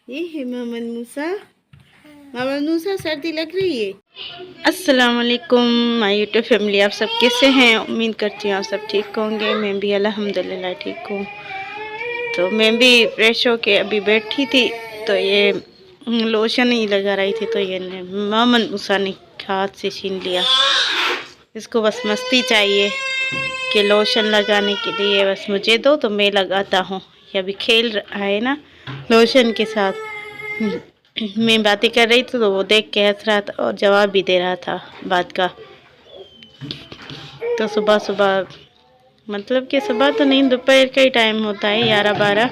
ये है मोहम्मद मूसा। मोहम्मद मूसा, सर्दी लग रही है। अस्सलाम वालेकुम माय यूट्यूब फैमिली, आप सब कैसे हैं? उम्मीद करती हूँ आप सब ठीक होंगे। मैं भी अल्हम्दुलिल्लाह ठीक हूँ। तो मैं भी फ्रेश होके अभी बैठी थी तो ये लोशन ही लगा रही थी, तो ये मोहम्मद मूसा ने हाथ से छीन लिया। इसको बस मस्ती चाहिए कि लोशन लगाने के लिए बस मुझे दो तो मैं लगाता हूँ। ये अभी खेल रहा है ना लोशन के साथ। मैं बातें कर रही थी तो वो देख के हंस रहा था और जवाब भी दे रहा था बात का। तो सुबह सुबह, मतलब कि सुबह तो नहीं, दोपहर का ही टाइम होता है 11-12।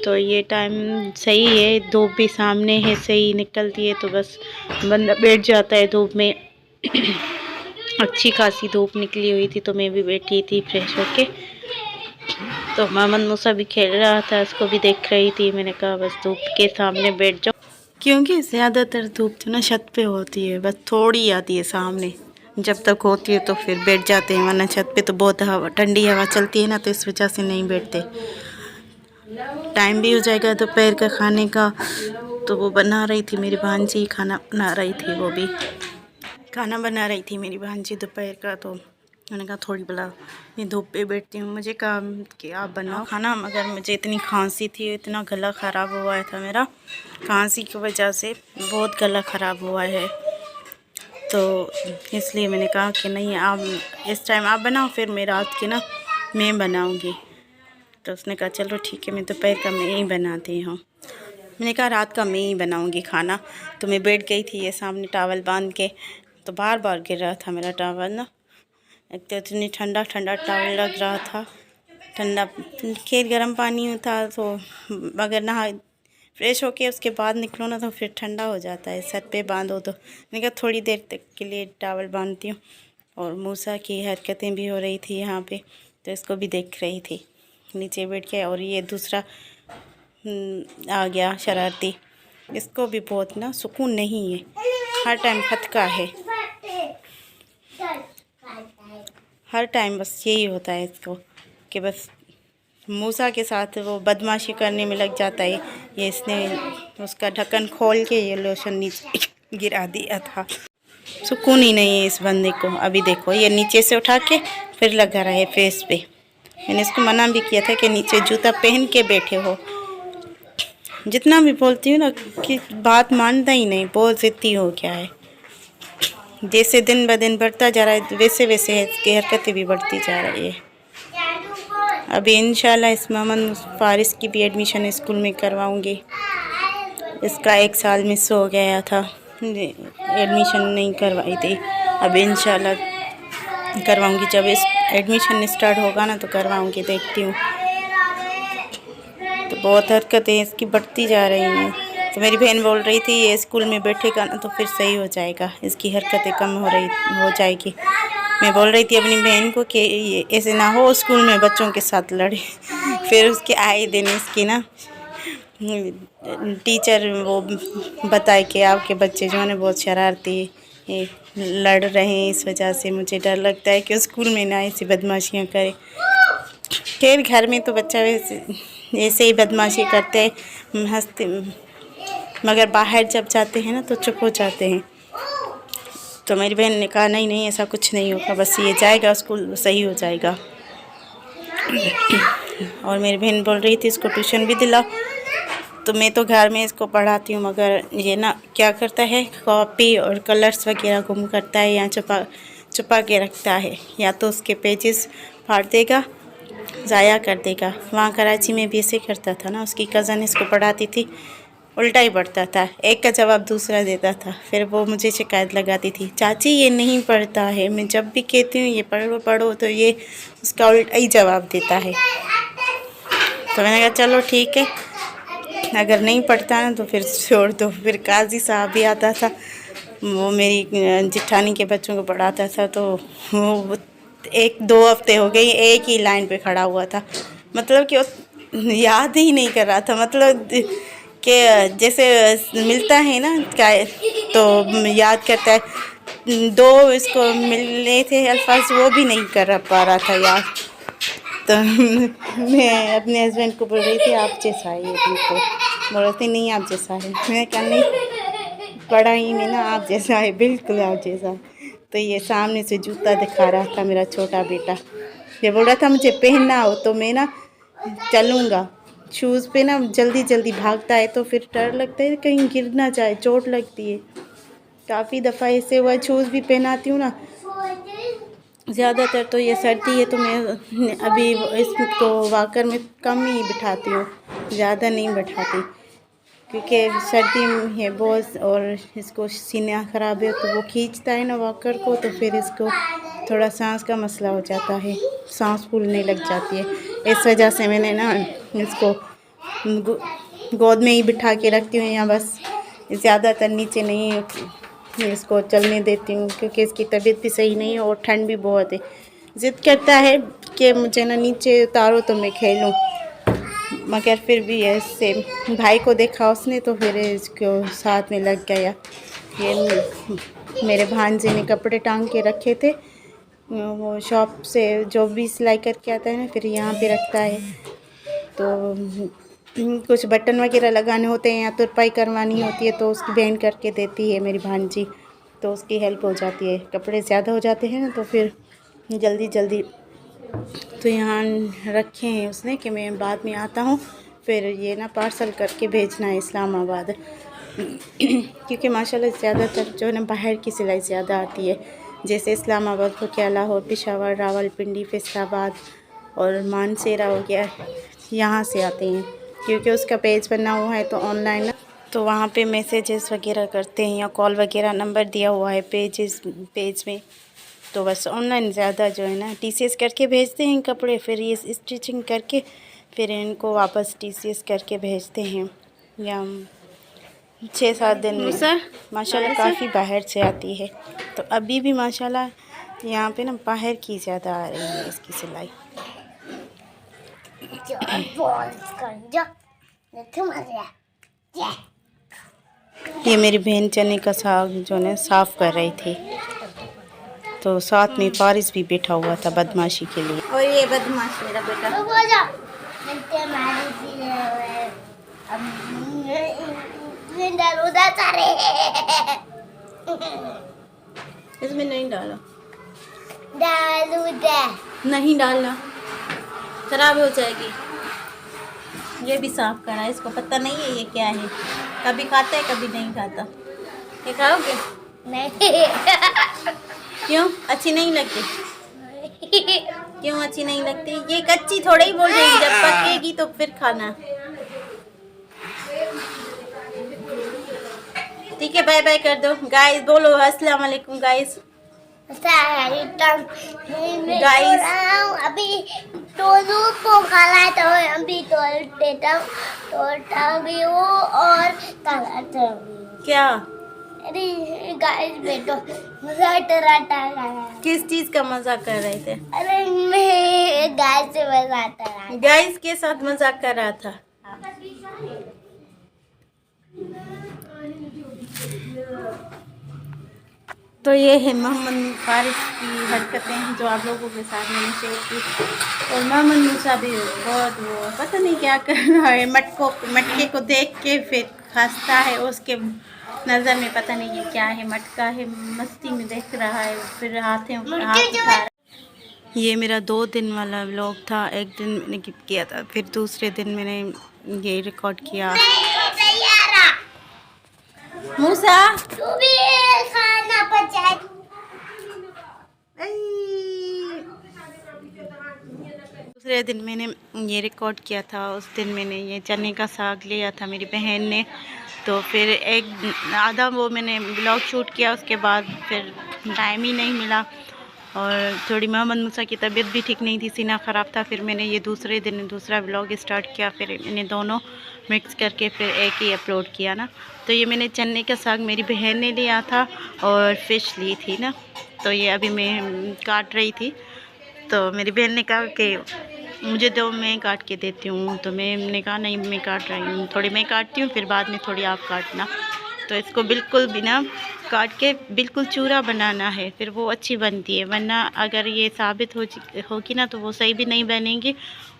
तो ये टाइम सही है, धूप भी सामने है, सही निकलती है तो बस बंदा बैठ जाता है धूप में। अच्छी खासी धूप निकली हुई थी तो मैं भी बैठी थी फ्रेश होके। तो मोहम्मद मूसा भी खेल रहा था, उसको भी देख रही थी। मैंने कहा बस धूप के सामने बैठ जाओ, क्योंकि ज़्यादातर धूप तो ना छत पे होती है, बस थोड़ी आती है सामने। जब तक होती है तो फिर बैठ जाते हैं, वरना छत पे तो बहुत हवा, ठंडी हवा चलती है ना, तो इस वजह से नहीं बैठते। टाइम भी हो जाएगा दोपहर का खाने का। तो वो बना रही थी मेरी भांजी, खाना बना रही थी, वो भी खाना बना रही थी मेरी भांजी दोपहर का। तो मैंने कहा थोड़ी भला मैं धूप पे बैठती हूँ, मुझे कहा कि आप बनाओ खाना। मगर मुझे इतनी खांसी थी, इतना गला ख़राब हुआ था मेरा, खांसी की वजह से बहुत गला ख़राब हुआ है। तो इसलिए मैंने कहा कि नहीं, आप इस टाइम आप बनाओ, फिर मैं रात के ना मैं बनाऊँगी। तो उसने कहा चलो ठीक है, मैं दोपहर का मैं ही बनाती हूँ। मैंने कहा रात का मैं ही बनाऊँगी खाना। तो मैं बैठ गई थी ये सामने टॉवल बांध के, तो बार बार गिर रहा था मेरा टॉवल ना। एक तो इतनी ठंडा ठंडा टॉवल लग रहा था, ठंडा। खैर गर्म पानी था तो अगर नहा फ्रेश होके उसके बाद निकलो ना तो फिर ठंडा हो जाता है, सर पे बांधो। तो मैंने कहा थोड़ी देर तक के लिए टॉवल बांधती हूँ। और मूसा की हरकतें भी हो रही थी यहाँ पे, तो इसको भी देख रही थी नीचे बैठ के। और ये दूसरा आ गया शरारती, इसको भी बहुत ना सुकून नहीं है, हर टाइम खतका है, हर टाइम बस यही होता है इसको कि बस मूसा के साथ वो बदमाशी करने में लग जाता है। ये इसने उसका ढक्कन खोल के ये लोशन नीचे गिरा दिया था। सुकून ही नहीं है इस बंदे को। अभी देखो ये नीचे से उठा के फिर लगा रहा है फेस पे। मैंने इसको मना भी किया था कि नीचे जूता पहन के बैठे हो। जितना भी बोलती हूँ ना कि बात मानता ही नहीं, बहुत ज़िद्दी हो गया है। जैसे दिन ब दिन बढ़ता जा रहा है वैसे वैसे इसकी हरकतें भी बढ़ती जा रही है। अभी इंशाल्लाह इस मोहम्मद फारिस की भी एडमिशन स्कूल में करवाऊँगी। इसका 1 साल मिस हो गया था, एडमिशन नहीं करवाई थी। अब इंशाल्लाह करवाऊँगी, जब इस एडमिशन स्टार्ट होगा ना तो करवाऊँगी, देखती हूँ। तो बहुत हरकतें इसकी बढ़ती जा रही हैं। तो मेरी बहन बोल रही थी ये स्कूल में बैठेगा ना तो फिर सही हो जाएगा, इसकी हरकतें कम हो जाएगी। मैं बोल रही थी अपनी बहन को कि ये ऐसे ना हो स्कूल में बच्चों के साथ लड़े। फिर उसके आए दिन इसकी ना टीचर वो बताए कि आपके बच्चे जो है बहुत शरारती लड़ रहे हैं, इस वजह से मुझे डर लगता है कि स्कूल में ना ऐसी बदमाशियाँ करे। खैर घर में तो बच्चा वैसे ऐसे ही बदमाशी करते हैं, हंसते, मगर बाहर जब जाते हैं ना तो चुप हो जाते हैं। तो मेरी बहन ने कहा नहीं नहीं ऐसा कुछ नहीं होगा, बस ये जाएगा स्कूल सही हो जाएगा। और मेरी बहन बोल रही थी इसको ट्यूशन भी दिलाओ। तो मैं तो घर में इसको पढ़ाती हूँ, मगर ये ना क्या करता है, कॉपी और कलर्स वगैरह गुम करता है या छुपा के रखता है, या तो उसके पेजेस फाड़ देगा, ज़ाया कर देगा। वहाँ कराची में भी ऐसे करता था ना, उसकी कज़न इसको पढ़ाती थी, उल्टा ही पढ़ता था, एक का जवाब दूसरा देता था। फिर वो मुझे शिकायत लगाती थी, चाची ये नहीं पढ़ता है, मैं जब भी कहती हूँ ये पढ़ो पढ़ो तो ये उसका उल्टा ही जवाब देता है। तो मैंने कहा चलो ठीक है, अगर नहीं पढ़ता ना तो फिर छोड़ दो। फिर काजी साहब भी आता था, वो मेरी जिठानी के बच्चों को पढ़ाता था। तो वो 1-2 हफ्ते हो गए एक ही लाइन पे खड़ा हुआ था, मतलब कि वो याद ही नहीं कर रहा था, मतलब कि जैसे मिलता है ना तो याद करता है। 2 इसको मिलने थे अल्फाज, वो भी नहीं कर पा रहा था याद। तो मैं अपने हस्बैंड को बोल रही थी आप जैसा है ये बिल्कुल, बोल रही थी नहीं आप जैसा है। मैं क्या नहीं पढ़ाई में ना आप जैसा है, बिल्कुल आप जैसा। तो ये सामने से जूता दिखा रहा था मेरा छोटा बेटा, ये बोल रहा था मुझे पहनना हो तो मैं ना चलूँगा। शूज़ पे ना जल्दी जल्दी भागता है तो फिर डर लगता है कहीं गिर ना जाए, चोट लगती है। काफ़ी दफ़ा ऐसे हुआ, शूज़ भी पहनाती हूँ ना ज़्यादातर तो ये सर्दी है तो मैं अभी इसको वॉकर में कम ही बिठाती हूँ, ज़्यादा नहीं बिठाती क्योंकि सर्दी है बहुत और इसको सीना ख़राब है तो वो खींचता है ना वॉकर को, तो फिर इसको थोड़ा सांस का मसला हो जाता है, सांस फूलने लग जाती है। इस वजह से मैंने ना इसको गोद में ही बिठा के रखती हूँ या बस, ज़्यादातर नीचे नहीं इसको चलने देती हूँ क्योंकि इसकी तबीयत भी सही नहीं है और ठंड भी बहुत है। ज़िद करता है कि मुझे ना नीचे उतारो तो मैं खेलूँ, मगर फिर भी ऐसे भाई को देखा उसने तो फिर इसको साथ में लग गया। ये मेरे भांजे ने कपड़े टांग के रखे थे, वो शॉप से जो भी सिलाई करके आता है ना फिर यहाँ पे रखता है, तो कुछ बटन वगैरह लगाने होते हैं या तुरपाई करवानी होती है तो उसकी बहन करके देती है मेरी भांजी, तो उसकी हेल्प हो जाती है। कपड़े ज़्यादा हो जाते हैं ना तो फिर जल्दी जल्दी तो यहाँ रखे हैं उसने कि मैं बाद में आता हूँ, फिर ये ना पार्सल करके भेजना है इस्लामाबाद क्योंकि माशाल्लाह ज़्यादातर जो है ना बाहर की सिलाई ज़्यादा आती है, जैसे इस्लामाबाद हो गया, लाहौर, पेशावर, रावलपिंडी, फैसलाबाद और मानसेरा हो गया, यहाँ से आते हैं क्योंकि उसका पेज बना हुआ है तो ऑनलाइन तो वहाँ पे मैसेजेस वगैरह करते हैं या कॉल वगैरह नंबर दिया हुआ है पेज में, तो बस ऑनलाइन ज़्यादा जो है ना TCS करके भेजते हैं कपड़े, फिर ये स्टिचिंग करके फिर इनको वापस TCS करके भेजते हैं। या 6-7 दिन में माशाल्लाह काफ़ी बाहर से आती है, तो अभी भी माशाल्लाह यहाँ पे ना बाहर की ज़्यादा आ रही है इसकी सिलाई। ये मेरी बहन चने का साग जो है साफ़ कर रही थी, तो साथ में फारिस भी बैठा हुआ था बदमाशी के लिए। और ये बदमाश मेरा बेटा इसमें नहीं डाला, नहीं डालना, खराब हो जाएगी। ये भी साफ करा है, इसको पता नहीं है ये क्या है, कभी खाता है कभी नहीं खाता। ये खाओगे? नहीं क्यों? अच्छी नहीं लगती? क्यों अच्छी नहीं लगती? ये कच्ची थोड़ी ही बोल रही है, जब पकेगी तो फिर खाना। ठीक है, बाय बाय कर दो गाइस, बोलो अस्सलाम वालेकुम गाइस। गाइस अभी टोनू को खाना है तो अभी तोता भी हो और काला क्या? अरे गाइस बेटो मजाक कराता है। किस चीज का मजाक कर रहे थे? अरे मैं गाइस से मजाक कर रहा था। गाइस के साथ मजाक कर रहा था। तो ये है मोहम्मद फारिस की हरकतें जो आप लोगों के साथ मैंने शेयर की। और मोहम्मद मूसा भी बहुत वो पता नहीं क्या कर रहा है, मटके को देख के फिर हंसता है, उसके नज़र में पता नहीं ये क्या है, मटका है, मस्ती में देख रहा है, फिर हाथ उठा रहा है। ये मेरा 2 दिन वाला व्लॉग था, एक दिन मैंने गिफ्ट किया था, फिर दूसरे दिन मैंने ये रिकॉर्ड किया। मूसा तू भी खाना पचा। दूसरे दिन मैंने ये रिकॉर्ड किया था, उस दिन मैंने ये चने का साग लिया था मेरी बहन ने, तो फिर एक आधा वो मैंने ब्लॉग शूट किया, उसके बाद फिर टाइम ही नहीं मिला और थोड़ी मोहम्मद मूसा की तबीयत भी ठीक नहीं थी, सीना ख़राब था, फिर मैंने ये दूसरे दिन दूसरा ब्लॉग स्टार्ट किया, फिर मैंने दोनों मिक्स करके फिर एक ही अपलोड किया ना। तो ये मैंने चने का साग मेरी बहन ने लिया था और फ़िश ली थी ना, तो ये अभी मैं काट रही थी, तो मेरी बहन ने कहा कि मुझे दो, मैं काट के देती हूँ, तो मैंने कहा नहीं मैं काट रही हूँ, थोड़ी मैं काटती हूँ फिर बाद में थोड़ी आप काटना। तो इसको बिल्कुल बिना काट के बिल्कुल चूरा बनाना है, फिर वो अच्छी बनती है। वरना अगर ये साबित होगी ना तो वो सही भी नहीं बनेगी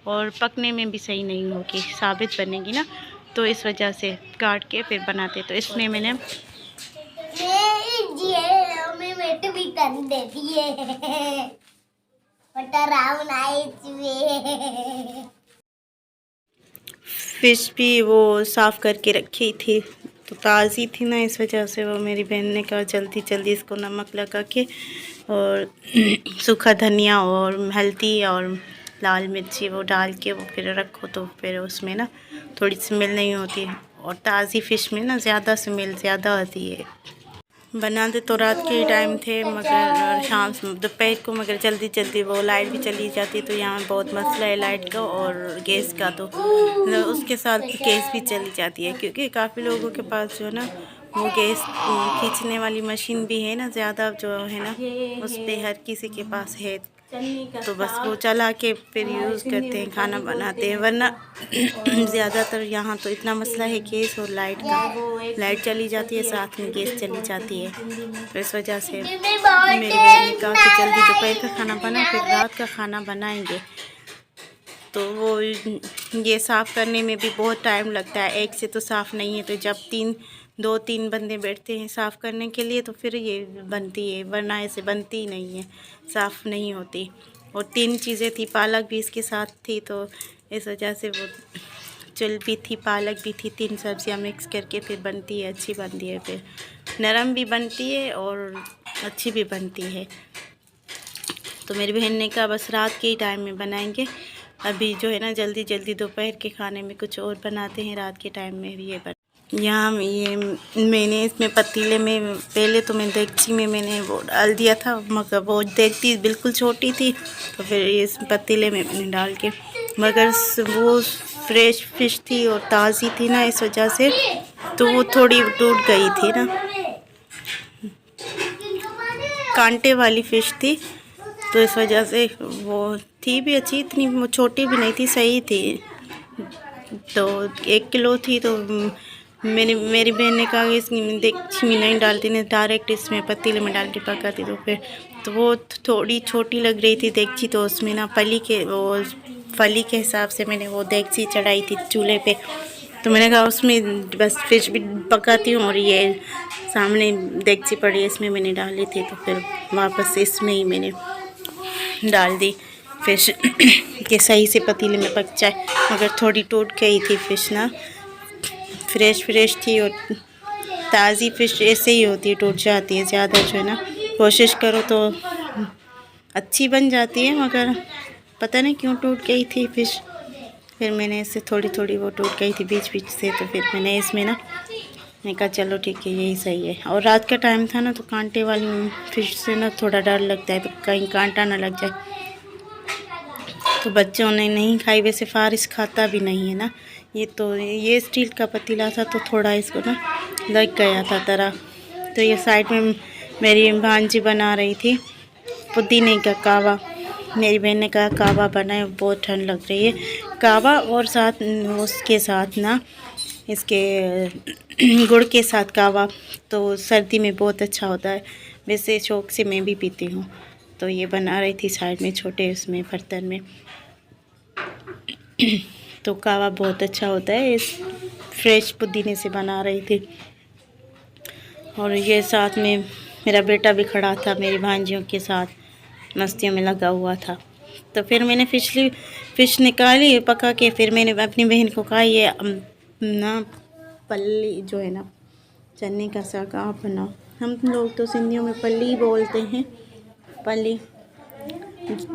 और पकने में भी सही नहीं होगी, साबित बनेगी ना। तो इस वजह से काट के फिर बनाते। तो इसमें मैंने भी कर देती है फ़िश भी वो साफ़ करके रखी थी, तो ताज़ी थी ना, इस वजह से वो मेरी बहन ने कहा जल्दी जल्दी इसको नमक लगा के और सूखा धनिया और हल्दी और लाल मिर्ची वो डाल के वो फिर रखो, तो फिर उसमें ना थोड़ी स्मेल नहीं होती है। और ताज़ी फ़िश में ना ज़्यादा स्मेल ज़्यादा आती है। बनाते तो रात के टाइम थे, मगर शाम दोपहर को, मगर जल्दी जल्दी वो लाइट भी चली जाती है। तो यहाँ बहुत मसला है लाइट का और गैस का, तो उसके साथ गैस भी चली जाती है, क्योंकि काफ़ी लोगों के पास जो है ना वो गैस खींचने वाली मशीन भी है ना, ज़्यादा जो है ना उस पर हर किसी के पास है। तो बस वो चला के फिर यूज़ करते हैं, खाना बनाते हैं। वरना ज़्यादातर यहाँ तो इतना मसला है गैस और लाइट का, लाइट चली जाती है साथ में गैस चली जाती है। तो इस वजह से मेरी बहन ने कहा कि जल्दी दोपहर का खाना बना, फिर रात का खाना बनाएंगे। तो वो ये साफ़ करने में भी बहुत टाइम लगता है, एक से तो साफ़ नहीं है। तो जब 2-3 बंदे बैठते हैं साफ़ करने के लिए तो फिर ये बनती है, वरना ऐसे बनती ही नहीं है, साफ़ नहीं होती। और 3 चीज़ें थी, पालक भी इसके साथ थी, तो इस वजह से वो चुल भी थी, पालक भी थी, 3 सब्जियां मिक्स करके फिर बनती है, अच्छी बनती है, फिर नरम भी बनती है और अच्छी भी बनती है। तो मेरी बहन ने कहा बस रात के ही टाइम में बनाएंगे, अभी जो है ना जल्दी जल्दी दोपहर के खाने में कुछ और बनाते हैं, रात के टाइम में भी ये यहाँ ये मैंने इसमें पतीले में, पहले तो मैं देगची में मैंने वो डाल दिया था, मगर वो देगची बिल्कुल छोटी थी, तो फिर इस पतीले में मैंने डाल के, मगर वो फ्रेश फ़िश थी और ताज़ी थी ना, इस वजह से तो वो थोड़ी टूट गई थी ना, कांटे वाली फ़िश थी, तो इस वजह से वो थी भी अच्छी, इतनी वो छोटी भी नहीं थी, सही थी। तो 1 किलो थी, तो मेरी बहन ने कहा इसमें देगची में नहीं डालती, नहीं डायरेक्ट इसमें पतीले में डाल के पकाती, तो फिर तो वो थोड़ी छोटी लग रही थी देगची, तो उसमें ना फली के हिसाब से मैंने वो देगची चढ़ाई थी चूल्हे पे। तो मैंने कहा उसमें बस फ़िश भी पकाती हूँ और ये सामने देगची पड़ी है इसमें मैंने डाली थी, तो फिर वापस इसमें ही मैंने डाल दी फ़िश कि सही से पतीले में पक जाए। मगर थोड़ी टूट गई थी फ़िश ना, फ्रेश थी और ताज़ी फ़िश ऐसे ही होती है, टूट जाती है ज़्यादा, जो है ना कोशिश करो तो अच्छी बन जाती है, मगर पता नहीं क्यों टूट गई थी फ़िश। फिर मैंने इससे थोड़ी वो टूट गई थी बीच से, तो फिर मैंने इसमें ना मैंने कहा चलो ठीक है यही सही है। और रात का टाइम था ना, तो कांटे वाली फ़िश से ना थोड़ा डर लगता है, तो कहीं कांटा ना लग जाए। तो बच्चों ने नहीं खाई, वैसे फारिश खाता भी नहीं है ना, ये स्टील का पतीला था, तो थोड़ा इसको ना लग गया था तरह। तो ये साइड में मेरी भांजी बना रही थी पुदीने का कावा, मेरी बहन ने कहा कावा बनाए, बहुत ठंड लग रही है, कावा और साथ उसके साथ ना इसके गुड़ के साथ कावा, तो सर्दी में बहुत अच्छा होता है, वैसे शौक़ से मैं भी पीती हूँ। तो ये बना रही थी साइड में छोटे उसमें बर्तन में, तो कावा बहुत अच्छा होता है, इस फ्रेश पुदीने से बना रही थी। और ये साथ में मेरा बेटा भी खड़ा था, मेरी भांजियों के साथ मस्तियों में लगा हुआ था। तो फिर मैंने फ़िश निकाली पका के, फिर मैंने अपनी बहन को कहा ये ना पल्ली जो है ना चने का साग आप बनाओ, हम लोग तो सिंधियों में पल्ली बोलते हैं, पल्ली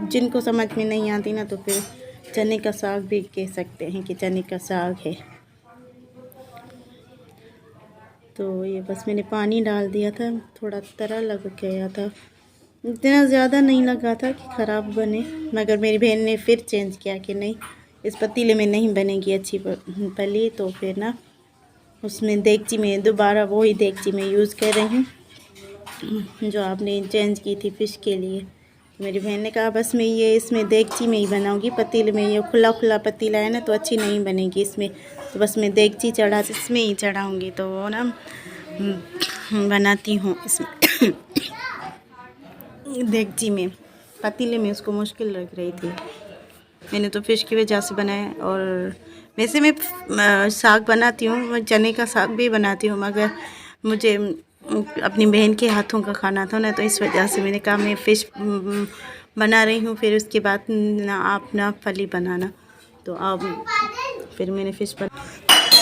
जिनको समझ में नहीं आती ना, तो फिर चने का साग भी कह सकते हैं कि चने का साग है। तो ये बस मैंने पानी डाल दिया था, थोड़ा तरह लग गया था, इतना ज़्यादा नहीं लगा था कि ख़राब बने, मगर मेरी बहन ने फिर चेंज किया कि नहीं इस पतीले में नहीं बनेगी अच्छी पली, तो फिर ना उसमें देगची में दोबारा वही देगची में यूज़ कर रही हूँ जो आपने चेंज की थी फ़िश के लिए। मेरी बहन ने कहा बस मैं ये इसमें देगची में ही बनाऊँगी, पतीले में ये खुला पतीला है ना तो अच्छी नहीं बनेगी इसमें, तो बस मैं देगची इसमें ही चढ़ाऊँगी। तो वो ना बनाती हूँ इसमें देगची में, पतीले में। उसको मुश्किल लग रही थी। मैंने तो फ़िश की वजह से बनाया। और वैसे मैं साग बनाती हूँ, मैं चने का साग भी बनाती हूँ, मगर मुझे अपनी बहन के हाथों का खाना था ना, तो इस वजह से मैंने कहा मैं फ़िश बना रही हूँ, फिर उसके बाद ना आप ना फली बनाना। तो अब फिर मैंने फ़िश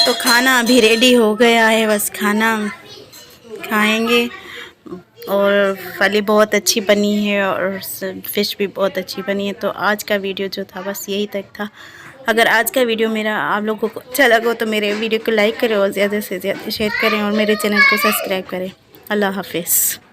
तो खाना अभी रेडी हो गया है, बस खाना खाएंगे। और फली बहुत अच्छी बनी है और फ़िश भी बहुत अच्छी बनी है। तो आज का वीडियो जो था बस यही तक था। अगर आज का वीडियो मेरा आप लोगों को अच्छा लगा तो मेरे वीडियो को लाइक करें और ज़्यादा से ज़्यादा शेयर करें और मेरे चैनल को सब्सक्राइब करें। अल्लाह हाफ़िज़।